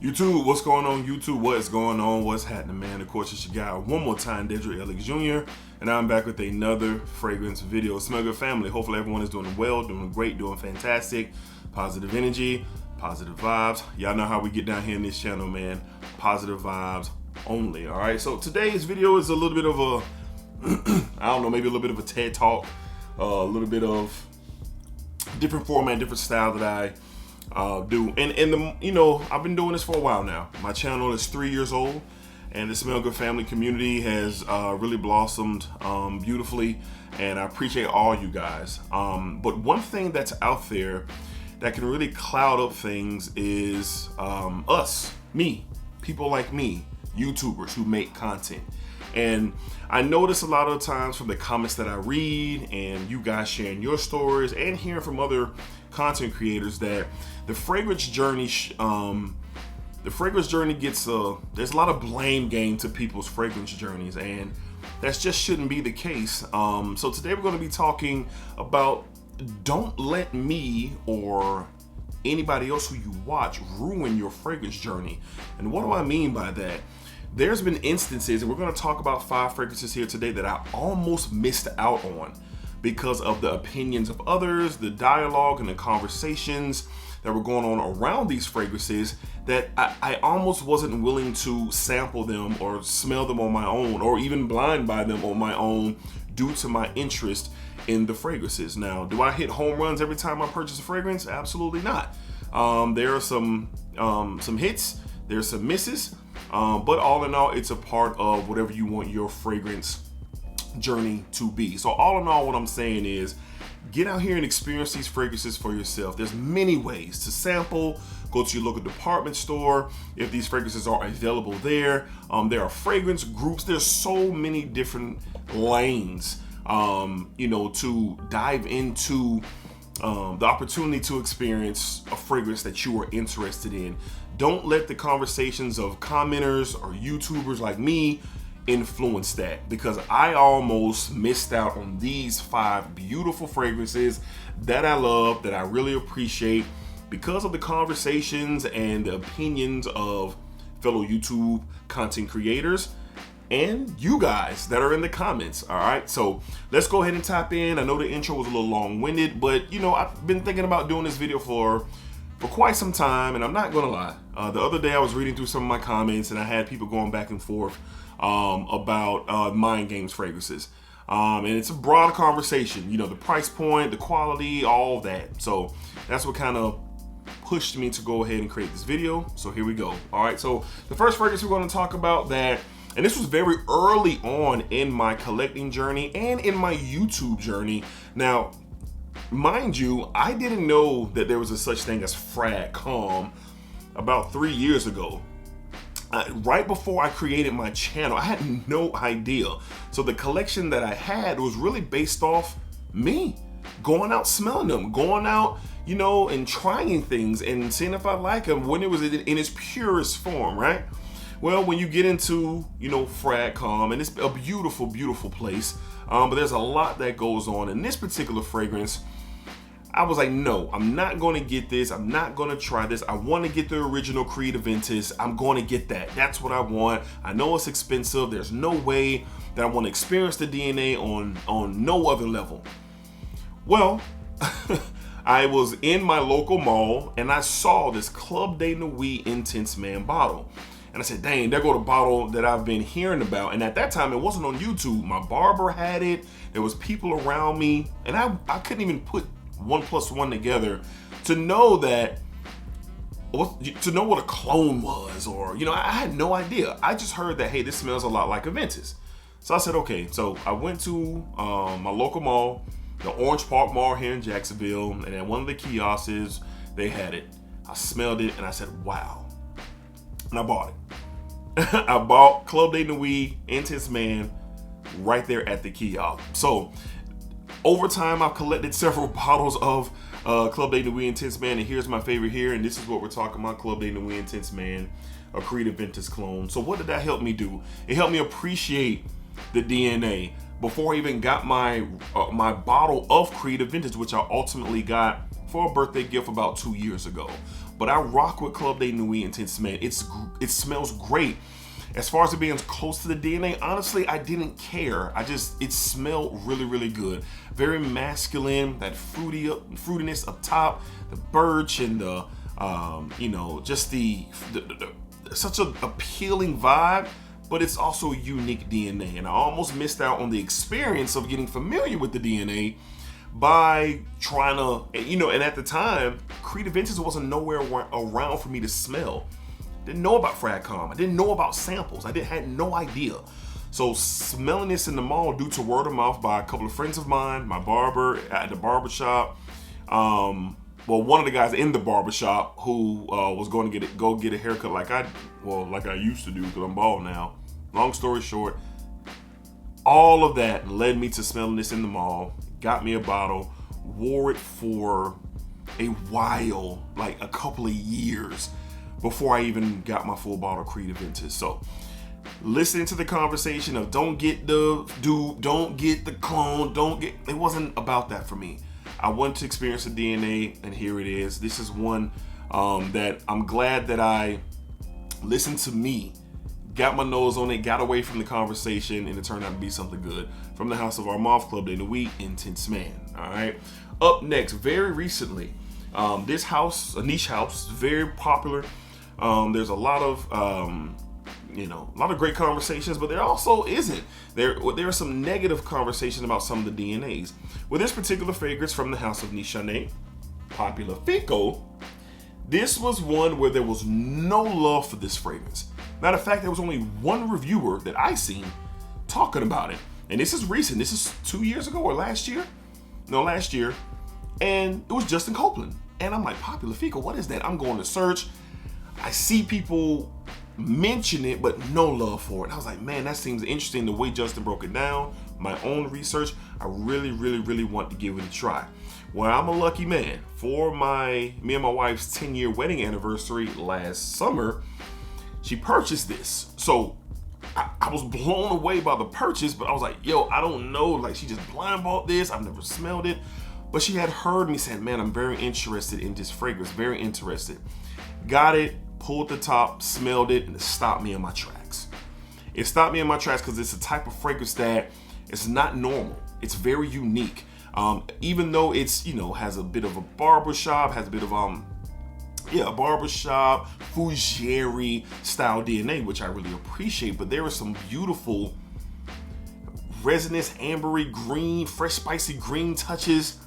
YouTube, what's going on? YouTube, what is going on? What's happening, man? Of course, it's your guy one more time, DEDRICKHJR, and I'm back with another fragrance video. Smell good, family. Hopefully everyone is doing well, doing great, doing fantastic. Positive energy, positive vibes. Y'all know how we get down here in this channel, man. Positive vibes only, all right? So today's video is a little bit of a, I don't know, maybe a little bit of a TED Talk, a little bit of different format, different style that I do. And you know, I've been doing this for a while now. My channel is 3 years old, and the Smell Good family community has really blossomed beautifully, and I appreciate all you guys. But one thing that's out there that can really cloud up things is me, people like me, YouTubers who make content. And I notice a lot of times from the comments that I read and you guys sharing your stories and hearing from other content creators that the fragrance journey gets there's a lot of blame game to people's fragrance journeys, and that just shouldn't be the case. So today we're going to be talking about don't let me or anybody else who you watch ruin your fragrance journey. And what do I mean by that? There's been instances, and we're going to talk about 5 fragrances here today that I almost missed out on because of the opinions of others, the dialogue and the conversations that were going on around these fragrances, that I almost wasn't willing to sample them or smell them on my own, or even blind buy them on my own due to my interest in the fragrances. Now, do I hit home runs every time I purchase a fragrance? Absolutely not. There are some hits, there's some misses, but all in all, it's a part of whatever you want your fragrance journey to be. So all in all, what I'm saying is get out here and experience these fragrances for yourself. There's many ways to sample. Go to your local department store if these fragrances are available there. There are fragrance groups. There's so many different lanes, you know, to dive into the opportunity to experience a fragrance that you are interested in. Don't let the conversations of commenters or YouTubers like me influence that, because I almost missed out on these 5 beautiful fragrances that I love, that I really appreciate, because of the conversations and the opinions of fellow YouTube content creators and you guys that are in the comments. All right, so let's go ahead and tap in. I know the intro was a little long-winded, but you know, I've been thinking about doing this video for quite some time, and I'm not gonna lie. The other day I was reading through some of my comments, and I had people going back and forth about Mind Games fragrances. And it's a broad conversation, you know, the price point, the quality, all that. So that's what kind of pushed me to go ahead and create this video. So here we go. All right, so the first fragrance we're going to talk about, that, and this was very early on in my collecting journey and in my YouTube journey. Now, mind you, I didn't know that there was a such thing as Frag Calm about 3 years ago. Right before I created my channel, I had no idea. So the collection that I had was really based off me going out smelling them, going out, you know, and trying things and seeing if I like them when it was in its purest form, right? Well, when you get into, you know, Frag Calm, and it's a beautiful, beautiful place, but there's a lot that goes on in this particular fragrance. I was like, no, I'm not going to get this. I'm not going to try this. I want to get the original Creed Aventus. I'm going to get that. That's what I want. I know it's expensive. There's no way that I want to experience the DNA on no other level. Well, I was in my local mall, and I saw this Club de Nuit Intense Man bottle. And I said, dang, there go the bottle that I've been hearing about. And at that time, it wasn't on YouTube. My barber had it. There was people around me. And I couldn't even put 1 + 1 together to know that, to know what a clone was, or, you know, I had no idea. I just heard that, hey, this smells a lot like Aventus. So I said, okay. So I went to my local mall, the Orange Park Mall here in Jacksonville, and at one of the kiosks, they had it. I smelled it, and I said, wow. And I bought it. I bought Club de Nuit Intense Man right there at the kiosk. So over time, I've collected several bottles of Club de Nuit Intense Man, and here's my favorite here, and this is what we're talking about, Club de Nuit Intense Man, a Creed Aventus clone. So what did that help me do? It helped me appreciate the DNA before I even got my my bottle of Creed Aventus, which I ultimately got for a birthday gift about 2 years ago. But I rock with Club de Nuit Intense Man. It smells great. As far as it being close to the DNA, honestly, I didn't care. It smelled really, really good. Very masculine, that fruitiness up top, the birch and the, just the such an appealing vibe, but it's also unique DNA. And I almost missed out on the experience of getting familiar with the DNA by trying to, and at the time, Creed Vintage wasn't nowhere around for me to smell. Didn't know about FragCom. I didn't know about samples. I had no idea. So smelling this in the mall due to word of mouth by a couple of friends of mine, my barber at the barbershop, one of the guys in the barbershop who was going to go get a haircut like I used to do because I'm bald now. Long story short, all of that led me to smelling this in the mall. Got me a bottle, wore it for a while, like a couple of years, before I even got my full bottle of Creed Vintage. So listening to the conversation of don't get the dupe, don't get the clone, it wasn't about that for me. I wanted to experience the DNA, and here it is. This is one that I'm glad that I listened to me, got my nose on it, got away from the conversation, and it turned out to be something good. From the house of our moth, Club de Nuit Intense Man. All right. Up next, very recently, this house, a niche house, very popular. There's a lot of great conversations, but there also isn't. There are some negative conversations about some of the DNAs. With this particular fragrance from the house of Nishan, Popular Fico, this was one where there was no love for this fragrance. Matter of fact, there was only one reviewer that I seen talking about it. And this is recent. This is 2 years ago or last year. And it was Justin Copeland. And I'm like, Popular Fico, what is that? I'm going to search. I see people mention it, but no love for it. And I was like, man, that seems interesting the way Justin broke it down. My own research, I really, really, really want to give it a try. Well, I'm a lucky man. For me and my wife's 10-year wedding anniversary last summer, she purchased this. So I was blown away by the purchase, but I was like, yo, I don't know. Like, she just blind bought this. I've never smelled it. But she had heard me saying, man, I'm very interested in this fragrance. Very interested. Got it, pulled the top, smelled it, and it stopped me in my tracks. It stopped me in my tracks because it's a type of fragrance that it's not normal. It's very unique. Even though it's, has a bit of a barbershop, has a bit of a barbershop, fougere style DNA, which I really appreciate. But there are some beautiful resinous, ambery green, fresh, spicy green touches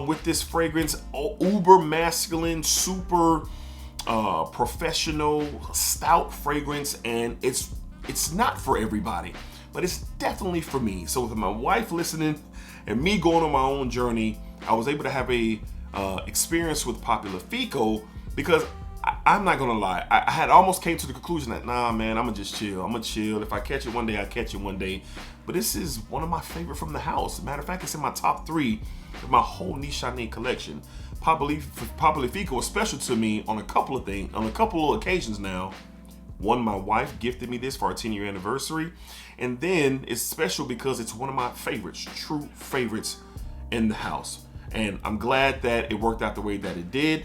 with this fragrance. Uber masculine, super professional, stout fragrance, and it's not for everybody, but it's definitely for me. So with my wife listening and me going on my own journey, I was able to have a experience with Popular Fico because I'm not gonna lie, I had almost came to the conclusion that, nah, man, I'm gonna just chill. I'm gonna chill. If I catch it one day, I catch it one day. But this is one of my favorite from the house. Matter of fact, it's in my top 3 of my whole Nishan collection. Popular Fico was special to me on a couple of occasions now. One, my wife gifted me this for our 10-year anniversary. And then it's special because it's one of my favorites, true favorites in the house. And I'm glad that it worked out the way that it did,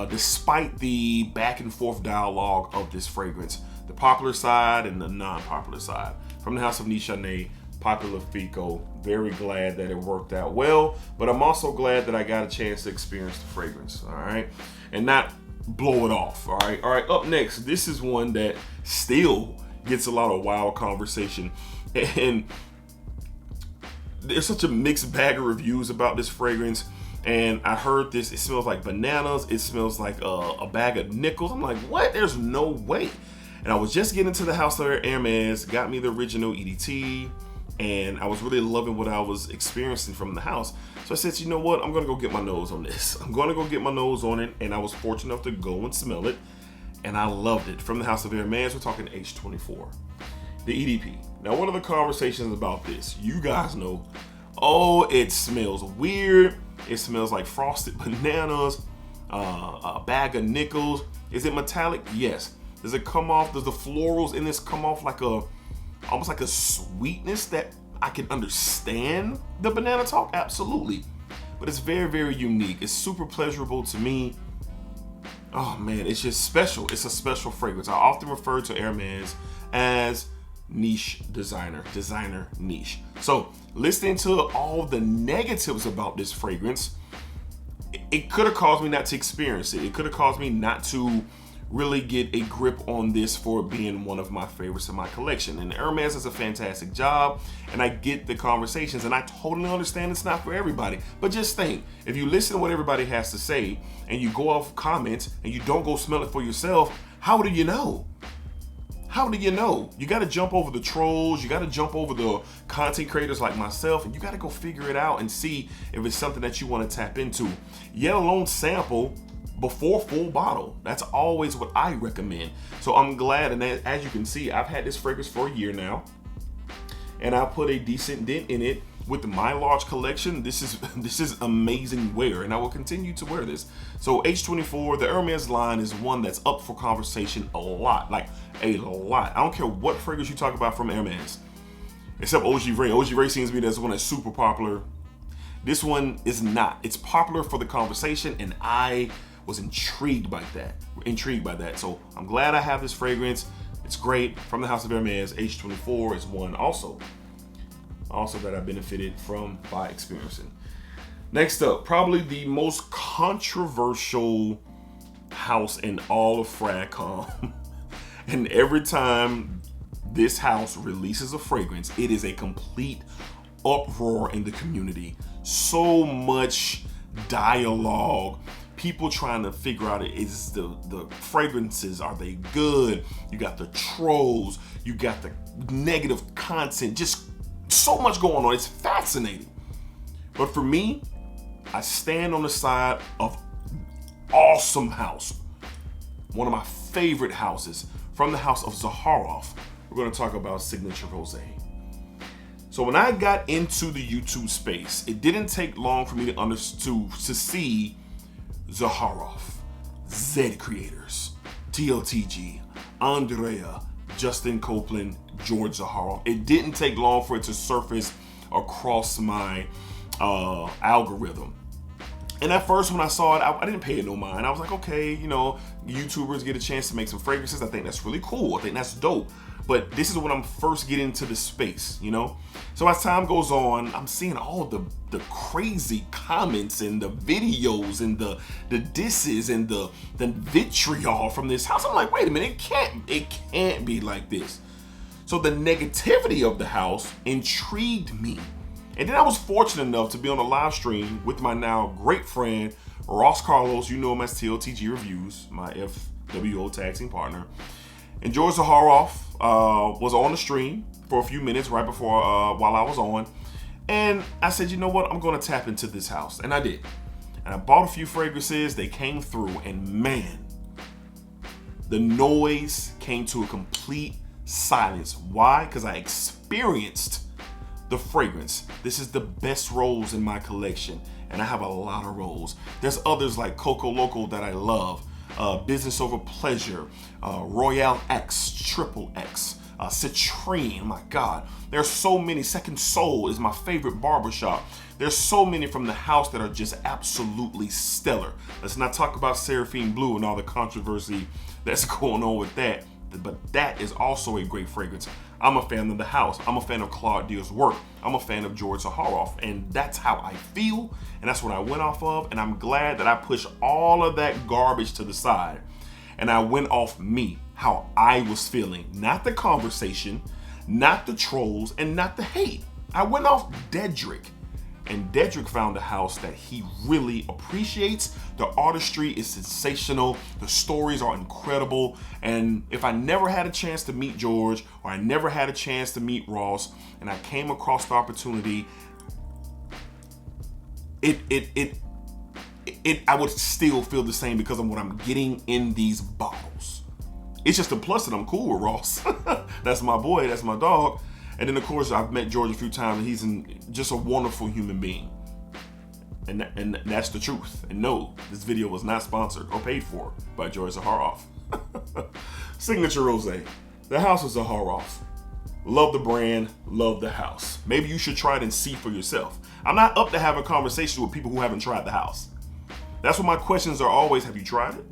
despite the back and forth dialogue of this fragrance, the popular side and the non-popular side. From the house of Nishan, Popular Fico, very glad that it worked out well, but I'm also glad that I got a chance to experience the fragrance, all right, and not blow it off, all right. Up next, this is one that still gets a lot of wild conversation, and there's such a mixed bag of reviews about this fragrance. And I heard this, it smells like bananas, it smells like a bag of nickels. I'm like, what? There's no way. And I was just getting to the house of Hermes, got me the original EDT, and I was really loving what I was experiencing from the house. So I said, you know what? I'm gonna go get my nose on this. I'm gonna go get my nose on it, and I was fortunate enough to go and smell it, and I loved it. From the house of Hermes, we're talking H24, the EDP. Now, one of the conversations about this, you guys know, oh, it smells weird. It smells like frosted bananas, a bag of nickels. Is it metallic? Yes. Does it come off, does the florals in this come off like almost like a sweetness that I can understand the banana talk? Absolutely. But it's very, very unique. It's super pleasurable to me. Oh man, it's just special. It's a special fragrance. I often refer to Hermes as niche designer niche. So listening to all the negatives about this fragrance, it could have caused me not to experience it. It could have caused me not to really get a grip on this for being one of my favorites in my collection. And Hermes does a fantastic job, and I get the conversations, and I totally understand it's not for everybody. But just think, if you listen to what everybody has to say and you go off comments and you don't go smell it for yourself, how do you know? How do you know? You got to jump over the trolls, you got to jump over the content creators like myself, and you got to go figure it out and see if it's something that you want to tap into, yet alone sample before full bottle. That's always what I recommend. So I'm glad, and as you can see, I've had this fragrance for a year now, and I put a decent dent in it with my large collection. This is amazing wear, and I will continue to wear this. So H24, the Hermes line, is one that's up for conversation a lot, like a lot. I don't care what fragrance you talk about from Hermes, except OG Ray. OG Ray seems to be that's one that's super popular. This one is not. It's popular for the conversation, and I was intrigued by that. So I'm glad I have this fragrance. It's great. From the house of Hermes, H24 is one also that I benefited from by experiencing. Next up, probably the most controversial house in all of Fragcom. And every time this house releases a fragrance, it is a complete uproar in the community. So much dialogue, people trying to figure out, is the fragrances, are they good? You got the trolls, you got the negative content, just so much going on. It's fascinating. But for me, I stand on the side of awesome house. One of my favorite houses, from the house of ZHAROV. We're going to talk about Signature Rosé. So when I got into the YouTube space, it didn't take long for me to see ZHAROV, Z Creators, TLTG, Andrea, Justin Copeland, George ZHAROV. It didn't take long for it to surface across my algorithm. And at first when I saw it, I didn't pay it no mind. I was like, okay, you know, YouTubers get a chance to make some fragrances. I think that's really cool. I think that's dope. But this is when I'm first getting into the space, you know? So as time goes on, I'm seeing all the crazy comments and the videos and the disses and the vitriol from this house. I'm like, wait a minute, it can't be like this. So the negativity of the house intrigued me. And then I was fortunate enough to be on a live stream with my now great friend, Ross Carlos. You know him as TLTG Reviews, my FWO tag team partner. And George ZHAROV was on the stream for a few minutes right before, while I was on. And I said, you know what, I'm gonna tap into this house. And I did. And I bought a few fragrances, they came through, and man, the noise came to a complete silence. Why? Because I experienced the fragrance. This is the best rose in my collection, and I have a lot of rose. There's others like Coco Loco that I love, Business Over Pleasure, Royale X, Triple X, Citrine, my God. There's so many. Second Soul is my favorite barbershop. There's so many from the house that are just absolutely stellar. Let's not talk about Seraphine Blue and all the controversy that's going on with that, but that is also a great fragrance. I'm a fan of the house. I'm a fan of Claude Deal's work. I'm a fan of George ZHAROV, and that's how I feel, and that's what I went off of, and I'm glad that I pushed all of that garbage to the side, and I went off me, how I was feeling, not the conversation, not the trolls, and not the hate. I went off Dedrick, and Dedrick found a house that he really appreciates. The artistry is sensational. The stories are incredible. And if I never had a chance to meet George, or I never had a chance to meet Ross, and I came across the opportunity, I would still feel the same because of what I'm getting in these bottles. It's just a plus that I'm cool with Ross. That's my boy, that's my dog. And then of course I've met George a few times, and he's just a wonderful human being. And that's the truth. And no, this video was not sponsored or paid for by George ZHAROV. Signature Rosé, the house of ZHAROV. Love the brand, love the house. Maybe you should try it and see for yourself. I'm not up to having conversations with people who haven't tried the house. That's what my questions are always. Have you tried it?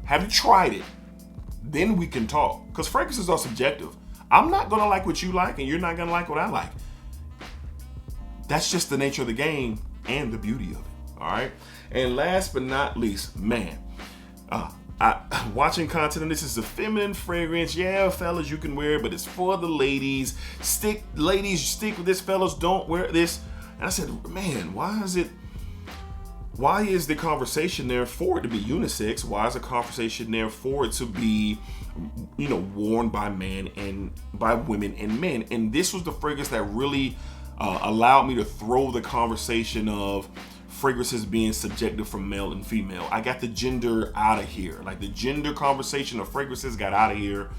Have you tried it? Then we can talk. Because fragrances are subjective. I'm not gonna like what you like, and you're not gonna like what I like. That's just the nature of the game and the beauty of it. All right. And last but not least, man, watching content, and this is a feminine fragrance. Yeah, fellas, you can wear it, but it's for the ladies. Ladies, stick with this. Fellas, don't wear this. And I said, man, why is the conversation there for it to be unisex? Why is the conversation there for it to be, worn by men and by women and men? And this was the fragrance that really allowed me to throw the conversation of fragrances being subjective from male and female. I got the gender out of here. Like, the gender conversation of fragrances got out of here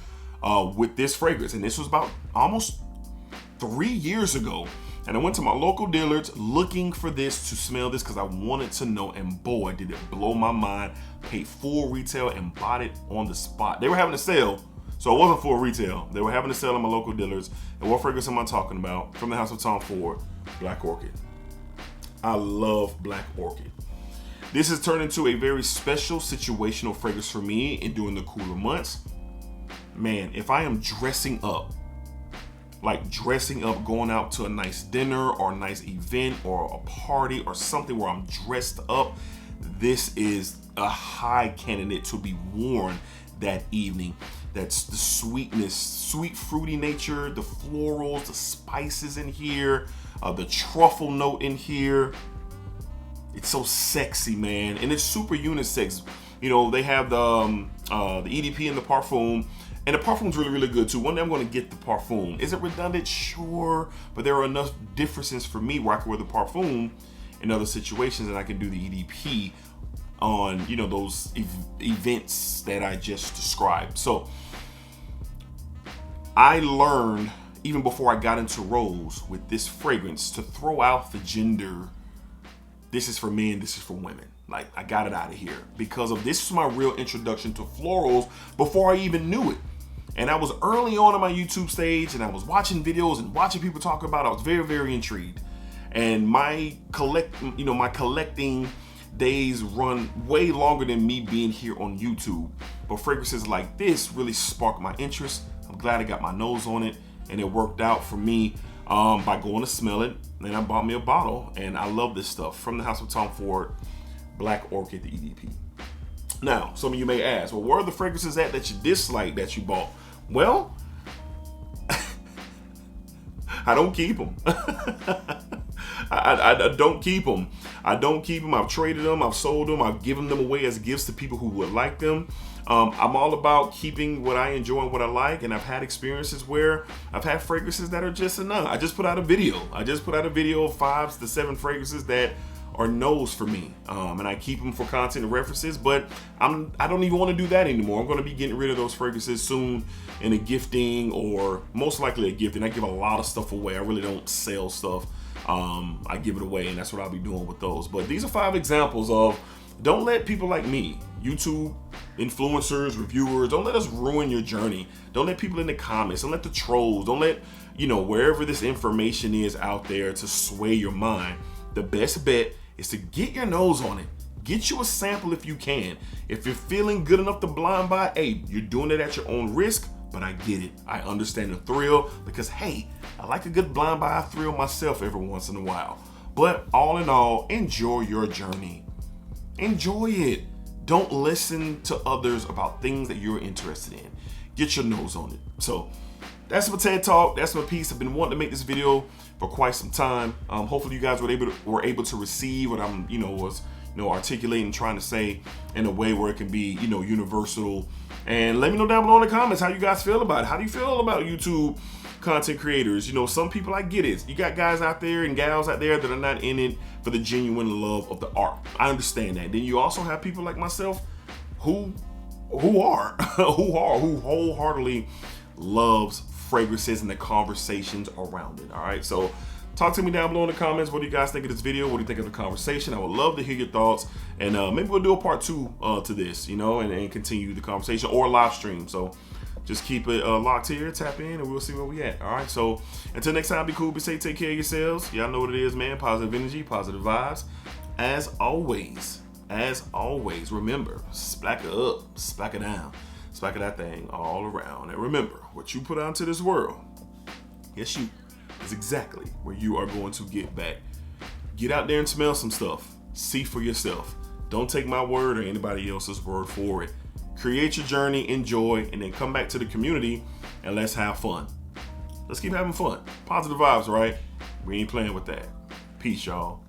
with this fragrance. And this was about almost 3 years ago. And I went to my local dealers looking for this, to smell this, because I wanted to know. And boy, did it blow my mind. Paid full retail and bought it on the spot. They were having a sale, so it wasn't full retail. They were having a sale at my local dealers. And what fragrance am I talking about? From the House of Tom Ford, Black Orchid. I love Black Orchid. This has turned into a very special situational fragrance for me during the cooler months. Man, if I am dressing up, going out to a nice dinner or a nice event or a party or something where I'm dressed up, this is a high candidate to be worn that evening. That's the sweetness, sweet fruity nature, the florals, the spices in here, the truffle note in here. It's so sexy, man, and it's super unisex. They have the EDP and the parfum. And the parfum's really, really good too. One day I'm going to get the parfum. Is it redundant? Sure. But there are enough differences for me where I can wear the parfum in other situations, and I can do the EDP on, those events that I just described. So I learned, even before I got into rose with this fragrance, to throw out the gender. This is for men, this is for women. Like, I got it out of here because of this was my real introduction to florals before I even knew it. And I was early on in my YouTube stage, and I was watching videos and watching people talk about it. I was very, very intrigued. And my collecting days run way longer than me being here on YouTube. But fragrances like this really sparked my interest. I'm glad I got my nose on it, and it worked out for me by going to smell it. And I bought me a bottle, and I love this stuff from the House of Tom Ford, Black Orchid, the EDP. Now, some of you may ask, well, where are the fragrances at that you dislike that you bought? Well, I don't keep them. I don't keep them. I've traded them. I've sold them. I've given them away as gifts to people who would like them. I'm all about keeping what I enjoy and what I like. And I've had experiences where I've had fragrances that are just enough. I just put out a video. Of 5 to 7 fragrances that are no's for me, and I keep them for content and references, but I don't even want to do that anymore. I'm going to be getting rid of those fragrances soon in a gifting, or most likely a gifting. I give a lot of stuff away. I really don't sell stuff. I give it away, and that's what I'll be doing with those. But these are 5 examples of, don't let people like me, YouTube influencers, reviewers, don't let us ruin your journey. Don't let people in the comments, don't let the trolls, don't let, wherever this information is out there to sway your mind. The best bet is to get your nose on it. Get you a sample if you can. If you're feeling good enough to blind buy, hey, you're doing it at your own risk, but I get it. I understand the thrill because, hey, I like a good blind buy thrill myself every once in a while. But all in all, enjoy your journey. Enjoy it. Don't listen to others about things that you're interested in. Get your nose on it. So that's my TED Talk. That's my piece. I've been wanting to make this video for quite some time. Hopefully you guys were able to receive what I'm, was articulating, trying to say in a way where it can be, universal. And let me know down below in the comments how you guys feel about it. How do you feel about YouTube content creators? Some people, I get it. You got guys out there and gals out there that are not in it for the genuine love of the art. I understand that. Then you also have people like myself who wholeheartedly loves fragrances and the conversations around it. All right, so talk to me down below in the comments. What do you guys think of this video? What do you think of the conversation? I would love to hear your thoughts, and maybe we'll do a part 2 to this, and continue the conversation, or a live stream. So just keep it locked here, tap in, and we'll see where we at. All right, so until next time, be cool, be safe, take care of yourselves. Y'all know what it is, man. Positive energy, positive vibes. As always, as always, remember, splack it up, splack it down, splack it that thing all around. And remember, what you put out into this world, yes, you, is exactly where you are going to get back. Get out there and smell some stuff. See for yourself. Don't take my word or anybody else's word for it. Create your journey, enjoy, and then come back to the community and let's have fun. Let's keep having fun. Positive vibes, right? We ain't playing with that. Peace, y'all.